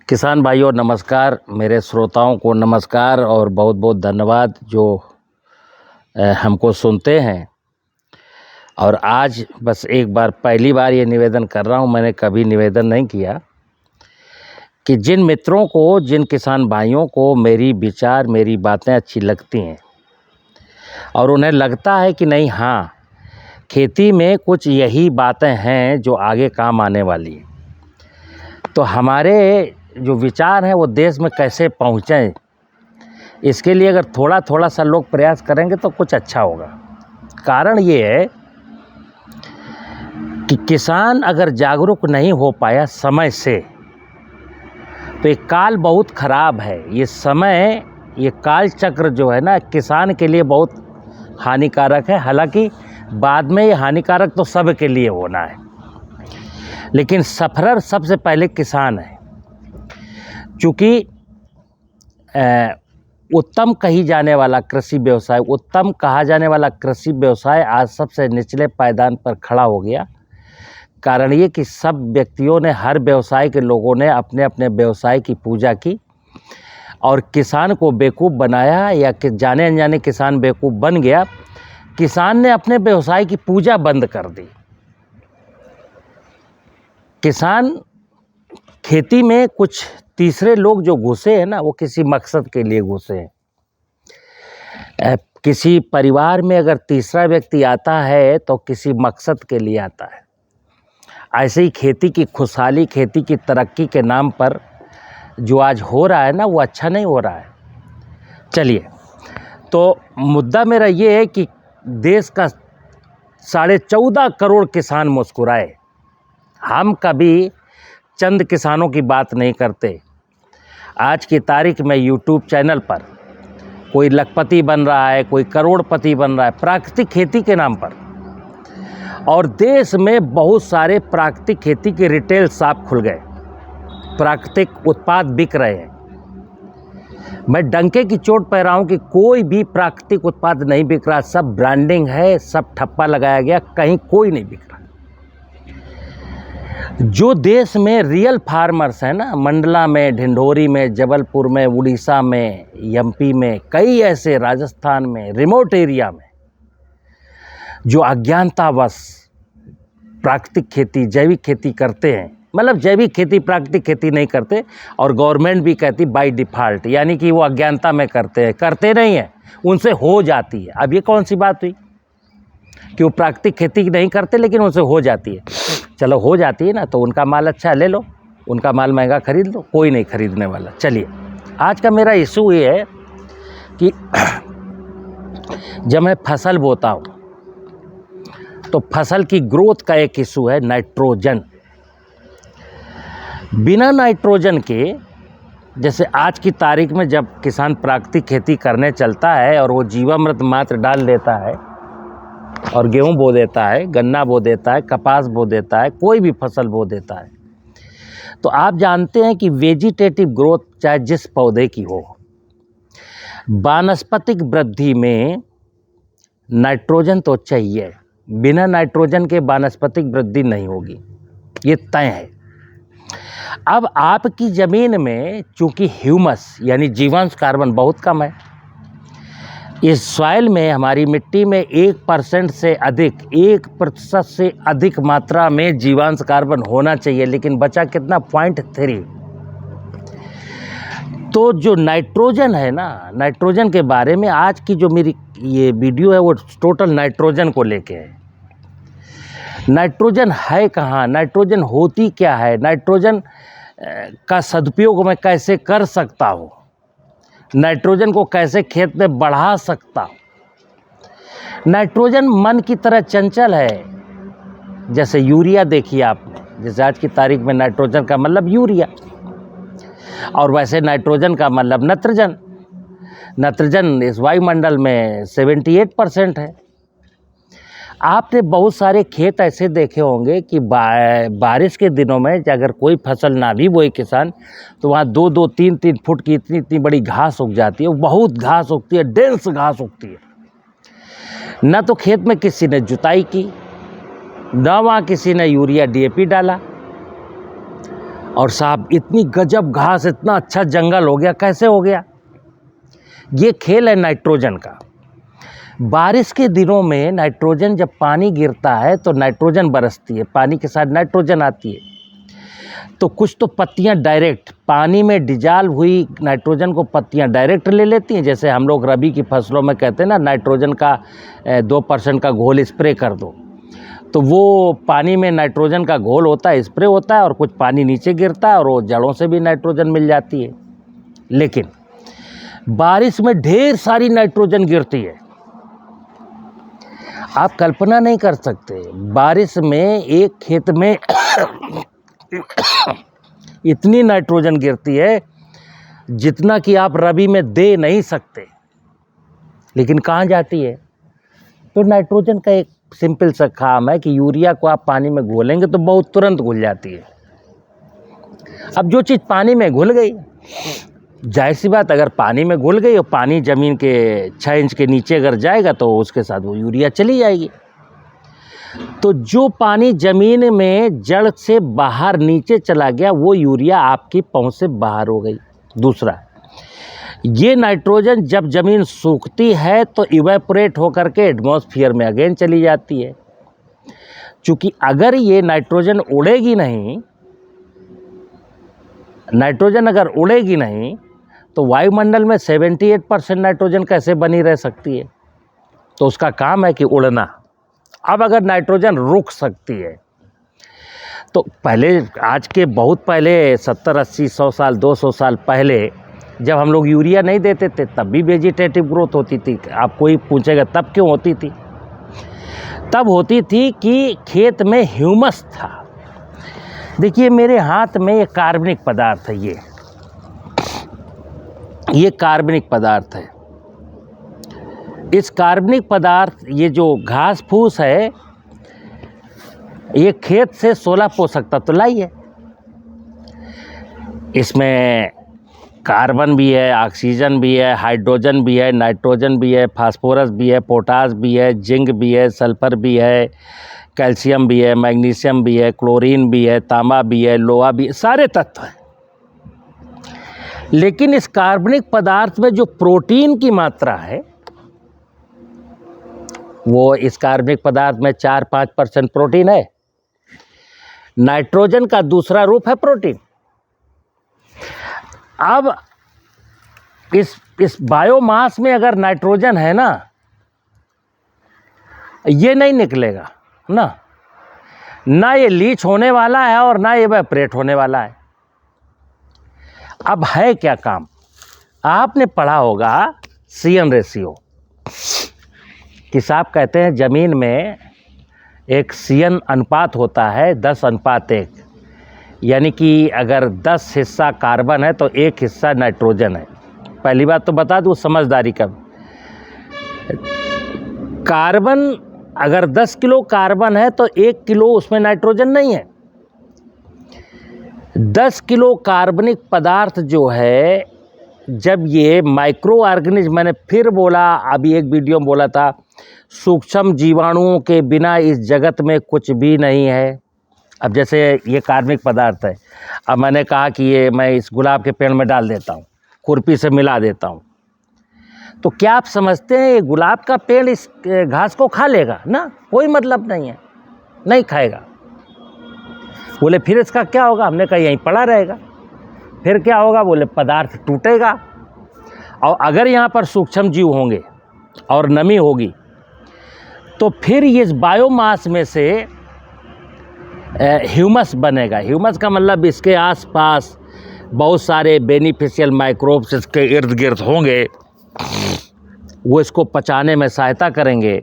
किसान भाइयों नमस्कार, मेरे श्रोताओं को नमस्कार और बहुत बहुत धन्यवाद जो हमको सुनते हैं। और आज बस एक बार पहली बार ये निवेदन कर रहा हूँ, मैंने कभी निवेदन नहीं किया कि जिन मित्रों को, जिन किसान भाइयों को मेरी विचार, मेरी बातें अच्छी लगती हैं और उन्हें लगता है कि नहीं, हाँ, खेती में कुछ यही बातें हैं जो आगे काम आने वाली हैं, तो हमारे जो विचार हैं वो देश में कैसे पहुँचें, इसके लिए अगर थोड़ा थोड़ा सा लोग प्रयास करेंगे तो कुछ अच्छा होगा। कारण ये है कि किसान अगर जागरूक नहीं हो पाया समय से, तो ये काल बहुत ख़राब है। ये समय, ये काल चक्र जो है ना, किसान के लिए बहुत हानिकारक है। हालांकि बाद में ये हानिकारक तो सब के लिए होना है, लेकिन सफ़रर सबसे पहले किसान है। चूँकि उत्तम कही जाने वाला कृषि व्यवसाय, उत्तम कहा जाने वाला कृषि व्यवसाय आज सबसे निचले पायदान पर खड़ा हो गया। कारण ये कि सब व्यक्तियों ने, हर व्यवसाय के लोगों ने अपने अपने व्यवसाय की पूजा की और किसान को बेवकूफ़ बनाया, या कि जाने अनजाने किसान बेवकूफ़ बन गया। किसान ने अपने व्यवसाय की पूजा बंद कर दी। किसान खेती में कुछ तीसरे लोग जो घुसे हैं ना, वो किसी मकसद के लिए घुसे हैं। किसी परिवार में अगर तीसरा व्यक्ति आता है तो किसी मकसद के लिए आता है। ऐसे ही खेती की खुशहाली, खेती की तरक्की के नाम पर जो आज हो रहा है ना, वो अच्छा नहीं हो रहा है। चलिए, तो मुद्दा मेरा ये है कि देश का 14.5 करोड़ किसान मुस्कुराए। हम कभी चंद किसानों की बात नहीं करते। आज की तारीख में यूट्यूब चैनल पर कोई लखपति बन रहा है, कोई करोड़पति बन रहा है प्राकृतिक खेती के नाम पर, और देश में बहुत सारे प्राकृतिक खेती के रिटेल शॉप खुल गए, प्राकृतिक उत्पाद बिक रहे हैं। मैं डंके की चोट पे रहा हूँ कि कोई भी प्राकृतिक उत्पाद नहीं बिक रहा, सब ब्रांडिंग है, सब ठप्पा लगाया गया, कहीं कोई नहीं बिक रहा। जो देश में रियल फार्मर्स हैं ना, मंडला में, ढिंढोरी में, जबलपुर में, उड़ीसा में, एमपी में, कई ऐसे, राजस्थान में, रिमोट एरिया में, जो अज्ञानतावश प्राकृतिक खेती, जैविक खेती करते हैं, मतलब जैविक खेती प्राकृतिक खेती नहीं करते, और गवर्नमेंट भी कहती बाय डिफ़ॉल्ट, यानी कि वो अज्ञानता में करते हैं, करते नहीं हैं, उनसे हो जाती है। अब ये कौन सी बात हुई कि वो प्राकृतिक खेती नहीं करते लेकिन उनसे हो जाती है? चलो, हो जाती है ना, तो उनका माल अच्छा ले लो, उनका माल महंगा खरीद लो, कोई नहीं खरीदने वाला। चलिए, आज का मेरा इशू ये है कि जब मैं फसल बोता हूँ तो फसल की ग्रोथ का एक इशू है नाइट्रोजन। बिना नाइट्रोजन के, जैसे आज की तारीख में जब किसान प्राकृतिक खेती करने चलता है और वो जीवामृत मात्र डाल देता है और गेहूं बो देता है, गन्ना बो देता है, कपास बो देता है, कोई भी फसल बो देता है, तो आप जानते हैं कि वेजिटेटिव ग्रोथ चाहे जिस पौधे की हो, वानस्पतिक वृद्धि में नाइट्रोजन तो चाहिए। बिना नाइट्रोजन के वानस्पतिक वृद्धि नहीं होगी, ये तय है। अब आपकी ज़मीन में चूँकि ह्यूमस यानी जीवांश कार्बन बहुत कम है, इस सॉइल में, हमारी मिट्टी में 1% से अधिक, 1% से अधिक मात्रा में जीवांश कार्बन होना चाहिए, लेकिन बचा कितना? 0.3। तो जो नाइट्रोजन है ना, नाइट्रोजन के बारे में आज की जो मेरी ये वीडियो है वो टोटल नाइट्रोजन को लेके है। नाइट्रोजन है कहाँ, नाइट्रोजन होती क्या है, नाइट्रोजन का सदुपयोग मैं कैसे कर सकता हूँ, नाइट्रोजन को कैसे खेत में बढ़ा सकता हूँ। नाइट्रोजन मन की तरह चंचल है। जैसे यूरिया देखिए आपने, जैसे आज की तारीख में नाइट्रोजन का मतलब यूरिया, और वैसे नाइट्रोजन का मतलब नत्रजन। नत्रजन इस वायुमंडल में 78% है। आपने बहुत सारे खेत ऐसे देखे होंगे कि बारिश के दिनों में अगर कोई फसल ना भी बोए किसान, तो वहाँ 2-2, 3-3 फुट की इतनी बड़ी घास उग जाती है। वो बहुत घास उगती है, डेंस घास उगती है। न तो खेत में किसी ने जुताई की, न वहाँ किसी ने यूरिया DAP डाला, और साहब इतनी गजब घास, इतना अच्छा जंगल हो गया, कैसे हो गया? ये खेल है नाइट्रोजन का। बारिश के दिनों में नाइट्रोजन, जब पानी गिरता है तो नाइट्रोजन बरसती है, पानी के साथ नाइट्रोजन आती है। तो कुछ तो पत्तियां डायरेक्ट पानी में डिजॉल्व हुई नाइट्रोजन को पत्तियां डायरेक्ट ले लेती हैं, जैसे हम लोग रबी की फसलों में कहते हैं ना, नाइट्रोजन का 2% का घोल स्प्रे कर दो। तो वो पानी में नाइट्रोजन का घोल होता है, स्प्रे होता है, और कुछ पानी नीचे गिरता है और वो जड़ों से भी नाइट्रोजन मिल जाती है। लेकिन बारिश में ढेर सारी नाइट्रोजन गिरती है, आप कल्पना नहीं कर सकते। बारिश में एक खेत में इतनी नाइट्रोजन गिरती है जितना कि आप रबी में दे नहीं सकते। लेकिन कहाँ जाती है? तो नाइट्रोजन का एक सिंपल सा काम है कि यूरिया को आप पानी में घोलेंगे तो बहुत तुरंत घुल जाती है। अब जो चीज़ पानी में घुल गई, जाहिर सी बात, अगर पानी में घुल गई और पानी ज़मीन के 6 इंच के नीचे अगर जाएगा तो उसके साथ वो यूरिया चली जाएगी। तो जो पानी ज़मीन में जड़ से बाहर नीचे चला गया, वो यूरिया आपकी पहुंच से बाहर हो गई। दूसरा, ये नाइट्रोजन जब ज़मीन सूखती है तो इवेपोरेट होकर के एटमॉस्फेयर में अगेन चली जाती है। क्योंकि अगर ये नाइट्रोजन उड़ेगी नहीं, नाइट्रोजन अगर उड़ेगी नहीं तो वायुमंडल में 78% नाइट्रोजन कैसे बनी रह सकती है? तो उसका काम है कि उड़ना। अब अगर नाइट्रोजन रुक सकती है तो पहले, आज के बहुत पहले 70, 80, 100 साल, 200 साल पहले जब हम लोग यूरिया नहीं देते थे तब भी वेजिटेटिव ग्रोथ होती थी। आप कोई पूछेगा तब क्यों होती थी? तब होती थी कि खेत में ह्यूमस था। देखिए मेरे हाथ में ये कार्बनिक पदार्थ है, ये कार्बनिक पदार्थ है। इस कार्बनिक पदार्थ, ये जो घास फूस है, ये खेत से 16 पोषक तत्व लाई है। इसमें कार्बन भी है, ऑक्सीजन भी है, हाइड्रोजन भी है, नाइट्रोजन भी है, फास्फोरस भी है, पोटास भी है, जिंक भी है, सल्फर भी है, कैल्शियम भी है, मैग्नीशियम भी है, क्लोरीन भी है, तांबा भी है, लोहा भी है, सारे तत्व हैं। लेकिन इस कार्बनिक पदार्थ में जो प्रोटीन की मात्रा है, वो इस कार्बनिक पदार्थ में 4-5% प्रोटीन है। नाइट्रोजन का दूसरा रूप है प्रोटीन। अब इस बायोमास में अगर नाइट्रोजन है ना, ये नहीं निकलेगा ना ये लीच होने वाला है और ना ये इवेपोरेट होने वाला है। अब है क्या काम? आपने पढ़ा होगा CN रेशियो कि साहब कहते हैं ज़मीन में एक CN अनुपात होता है 10:1, यानी कि अगर 10 हिस्सा कार्बन है तो 1 हिस्सा नाइट्रोजन है। पहली बात तो बता दूँ समझदारी का, कार्बन अगर 10 किलो कार्बन है तो 1 किलो उसमें नाइट्रोजन नहीं है। 10 किलो कार्बनिक पदार्थ जो है, जब ये माइक्रो ऑर्गेनिज्म, मैंने फिर बोला, अभी एक वीडियो में बोला था, सूक्ष्म जीवाणुओं के बिना इस जगत में कुछ भी नहीं है। अब जैसे ये कार्बनिक पदार्थ है, अब मैंने कहा कि ये मैं इस गुलाब के पेड़ में डाल देता हूँ, खुरपी से मिला देता हूँ, तो क्या आप समझते हैं ये गुलाब का पेड़ इस घास को खा लेगा? ना, कोई मतलब नहीं है, नहीं खाएगा। बोले फिर इसका क्या होगा? हमने कहा यहीं पड़ा रहेगा। फिर क्या होगा? बोले पदार्थ टूटेगा, और अगर यहाँ पर सूक्ष्म जीव होंगे और नमी होगी तो फिर इस बायोमास में से ह्यूमस बनेगा। ह्यूमस का मतलब इसके आसपास बहुत सारे बेनिफिशियल माइक्रोब्स इसके इर्द गिर्द होंगे, वो इसको पचाने में सहायता करेंगे।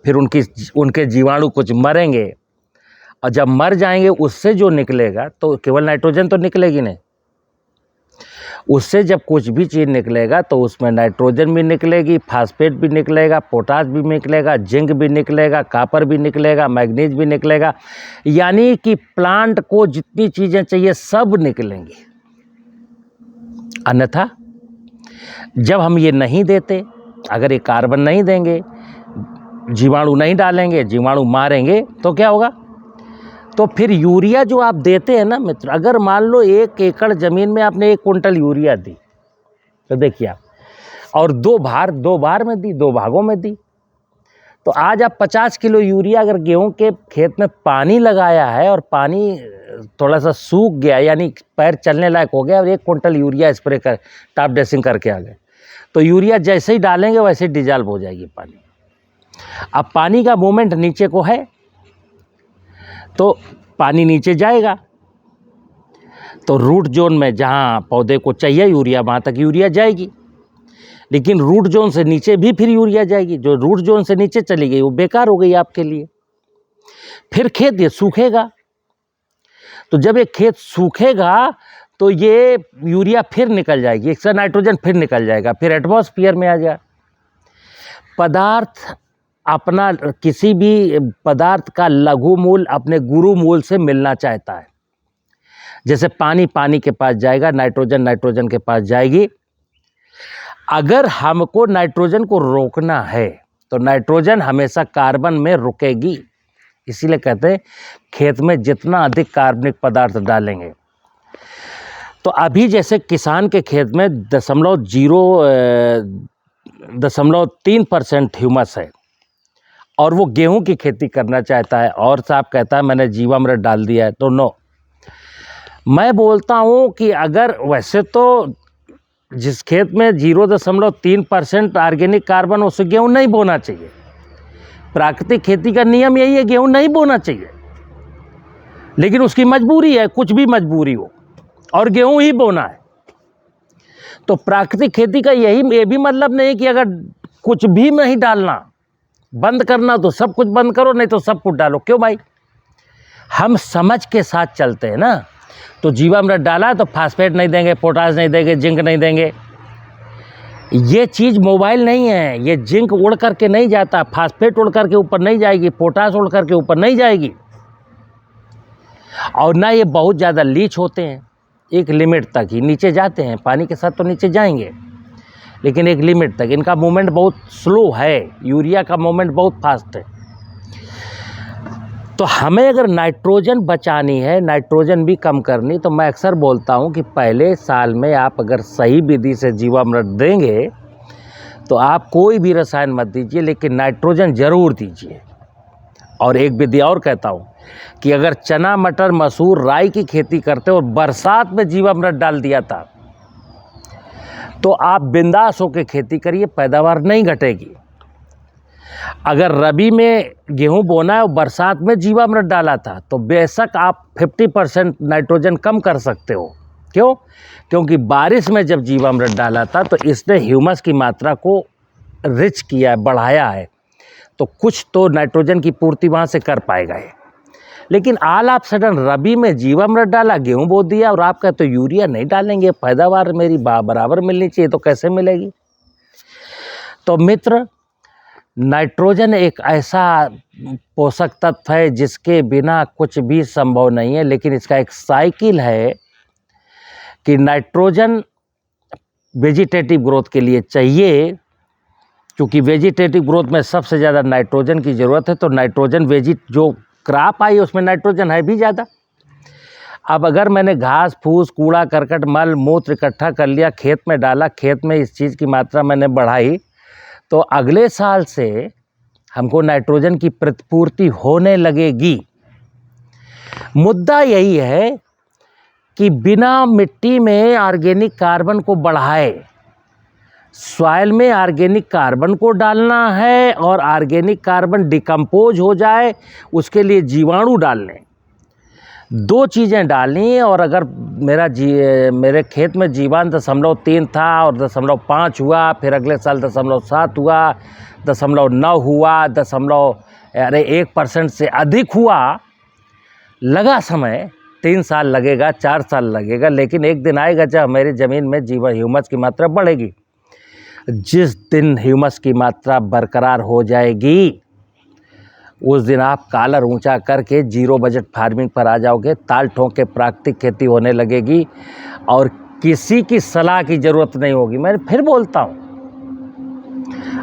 फिर उनके जीवाणु कुछ मरेंगे, और जब मर जाएंगे उससे जो निकलेगा, तो केवल नाइट्रोजन तो निकलेगी नहीं, उससे जब कुछ भी चीज़ निकलेगा तो उसमें नाइट्रोजन भी निकलेगी, फास्फेट भी निकलेगा, पोटास भी निकलेगा, जिंक भी निकलेगा, कॉपर भी निकलेगा, मैग्नीज भी निकलेगा। यानी कि प्लांट को जितनी चीज़ें चाहिए सब निकलेंगी। अन्यथा जब हम ये नहीं देते, अगर ये कार्बन नहीं देंगे, जीवाणु नहीं डालेंगे, जीवाणु मारेंगे, तो क्या होगा? तो फिर यूरिया जो आप देते हैं ना मित्र, अगर मान लो 1 एकड़ ज़मीन में आपने 1 कुंटल यूरिया दी, तो देखिए आप, और 2 बार में दी, 2 भागों में दी, तो आज आप 50 किलो यूरिया अगर गेहूं के खेत में पानी लगाया है और पानी थोड़ा सा सूख गया, यानी पैर चलने लायक हो गया, और 1 कुंटल यूरिया स्प्रे कर टॉप ड्रेसिंग करके आ गए, तो यूरिया जैसे ही डालेंगे वैसे ही डिजॉल्व हो जाएगी पानी। अब पानी का मूवमेंट नीचे को है तो पानी नीचे जाएगा, तो रूट जोन में जहाँ पौधे को चाहिए यूरिया वहाँ तक यूरिया जाएगी, लेकिन रूट जोन से नीचे भी फिर यूरिया जाएगी। जो रूट जोन से नीचे चली गई वो बेकार हो गई आपके लिए। फिर खेत ये सूखेगा, तो जब ये खेत सूखेगा तो ये यूरिया फिर निकल जाएगी, एक्स्ट्रा नाइट्रोजन फिर निकल जाएगा, फिर एटमॉस्फेयर में आ जाएगा। पदार्थ अपना, किसी भी पदार्थ का लघु मूल अपने गुरु मूल से मिलना चाहता है। जैसे पानी पानी के पास जाएगा, नाइट्रोजन नाइट्रोजन के पास जाएगी। अगर हमको नाइट्रोजन को रोकना है तो नाइट्रोजन हमेशा कार्बन में रुकेगी। इसीलिए कहते हैं खेत में जितना अधिक कार्बनिक पदार्थ डालेंगे, तो अभी जैसे किसान के खेत में 0.3% ह्यूमस है और वो गेहूं की खेती करना चाहता है, और साहब कहता है मैंने जीवामृत डाल दिया है, तो नो। मैं बोलता हूं कि अगर वैसे तो जिस खेत में 0.3% ऑर्गेनिक कार्बन, उससे गेहूं नहीं बोना चाहिए। प्राकृतिक खेती का नियम यही है, गेहूं नहीं बोना चाहिए, लेकिन उसकी मजबूरी है, कुछ भी मजबूरी हो, और गेहूं ही बोना है। तो प्राकृतिक खेती का ये भी मतलब नहीं कि अगर कुछ भी नहीं डालना, बंद करना तो सब कुछ बंद करो, नहीं तो सब कुछ डालो। क्यों भाई? हम समझ के साथ चलते हैं ना। तो जीवामृत डाला तो फास्फेट नहीं देंगे, पोटाश नहीं देंगे, जिंक नहीं देंगे। ये चीज़ मोबाइल नहीं है, ये जिंक उड़ करके नहीं जाता, फास्फेट उड़ करके ऊपर नहीं जाएगी, पोटाश उड़ करके ऊपर नहीं जाएगी, और ना ये बहुत ज़्यादा लीच होते हैं। एक लिमिट तक ही नीचे जाते हैं, पानी के साथ तो नीचे जाएंगे, लेकिन एक लिमिट तक। इनका मूवमेंट बहुत स्लो है, यूरिया का मूवमेंट बहुत फास्ट है। तो हमें अगर नाइट्रोजन बचानी है, नाइट्रोजन भी कम करनी, तो मैं अक्सर बोलता हूं कि पहले साल में आप अगर सही विधि से जीवामृत देंगे तो आप कोई भी रसायन मत दीजिए, लेकिन नाइट्रोजन ज़रूर दीजिए। और एक विधि और कहता हूं कि अगर चना, मटर, मसूर, राई की खेती करते और बरसात में जीवामृत डाल दिया था, तो आप बिंदास होकर खेती करिए, पैदावार नहीं घटेगी। अगर रबी में गेहूं बोना है और बरसात में जीवामृत डाला था, तो बेशक आप 50% नाइट्रोजन कम कर सकते हो। क्यों? क्योंकि बारिश में जब जीवामृत डाला था तो इसने ह्यूमस की मात्रा को रिच किया है, बढ़ाया है, तो कुछ तो नाइट्रोजन की पूर्ति वहाँ से कर पाएगा ये। लेकिन ऑल ऑफ सडन रबी में जीवामृत डाला, गेहूं बो दिया, और आप कहते हो यूरिया नहीं डालेंगे, पैदावार मेरी बराबर मिलनी चाहिए, तो कैसे मिलेगी? तो मित्र, नाइट्रोजन एक ऐसा पोषक तत्व है जिसके बिना कुछ भी संभव नहीं है, लेकिन इसका एक साइकिल है कि नाइट्रोजन वेजिटेटिव ग्रोथ के लिए चाहिए, क्योंकि वेजिटेटिव ग्रोथ में सबसे ज़्यादा नाइट्रोजन की ज़रूरत है। तो नाइट्रोजन जो क्रॉप आई उसमें नाइट्रोजन है भी ज़्यादा। अब अगर मैंने घास फूस, कूड़ा करकट, मल मूत्र इकट्ठा कर लिया, खेत में डाला, खेत में इस चीज़ की मात्रा मैंने बढ़ाई, तो अगले साल से हमको नाइट्रोजन की प्रतिपूर्ति होने लगेगी। मुद्दा यही है कि बिना मिट्टी में ऑर्गेनिक कार्बन को बढ़ाए, सॉइल में ऑर्गेनिक कार्बन को डालना है, और ऑर्गेनिक कार्बन डिकम्पोज हो जाए उसके लिए जीवाणु डालने, 2 चीज़ें डालनी। और अगर मेरे खेत में जीवान 0.3 था और 0.5 हुआ, फिर अगले साल 0.7 हुआ, 0.9 हुआ, 1% से अधिक हुआ, लगा समय 3 साल लगेगा, 4 साल लगेगा, लेकिन एक दिन आएगा जब मेरी ज़मीन में ह्यूमस की मात्रा बढ़ेगी। जिस दिन ह्यूमस की मात्रा बरकरार हो जाएगी, उस दिन आप कॉलर ऊंचा करके जीरो बजट फार्मिंग पर आ जाओगे, ताल ठोक के प्राकृतिक खेती होने लगेगी, और किसी की सलाह की ज़रूरत नहीं होगी। मैं फिर बोलता हूँ,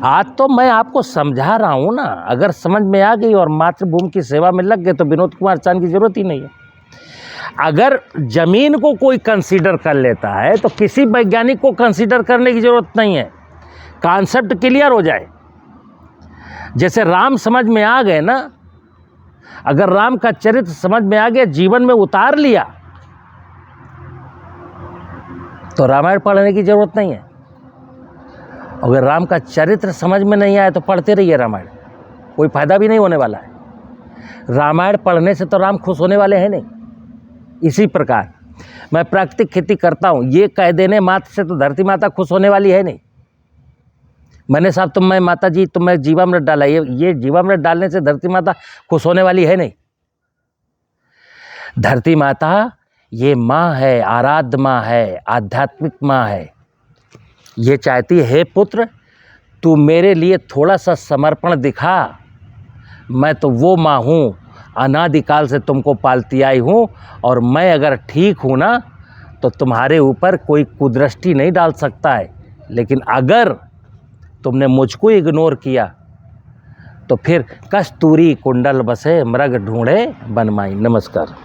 आज तो मैं आपको समझा रहा हूँ ना, अगर समझ में आ गई और मातृभूमि की सेवा में लग गए तो विनोद कुमार चांद की जरूरत ही नहीं है। अगर जमीन को कोई कंसीडर कर लेता है तो किसी वैज्ञानिक को कंसीडर करने की जरूरत नहीं है, कॉन्सेप्ट क्लियर हो जाए। जैसे राम समझ में आ गए ना, अगर राम का चरित्र समझ में आ गया, जीवन में उतार लिया, तो रामायण पढ़ने की जरूरत नहीं है। अगर राम का चरित्र समझ में नहीं आया तो पढ़ते रहिए रामायण, कोई फायदा भी नहीं होने वाला है। रामायण पढ़ने से तो राम खुश होने वाले हैं नहीं। इसी प्रकार मैं प्राकृतिक खेती करता हूँ, ये कह देने मात्र से तो धरती माता खुश होने वाली है नहीं। मैंने साहब तुम्हें माता जी तुम्हें जीवामृत डाला, ये जीवामृत डालने से धरती माता खुश होने वाली है नहीं। धरती माता ये माँ है, आराध्य माँ है, आध्यात्मिक माँ है। ये चाहती है पुत्र तू मेरे लिए थोड़ा सा समर्पण दिखा, मैं तो वो माँ हूँ, अनादिकाल से तुमको पालती आई हूँ, और मैं अगर ठीक हूँ ना तो तुम्हारे ऊपर कोई कुदृष्टि नहीं डाल सकता है। लेकिन अगर तुमने मुझको इग्नोर किया तो फिर कस्तूरी कुंडल बसे मृग ढूंढे बनमाई। नमस्कार।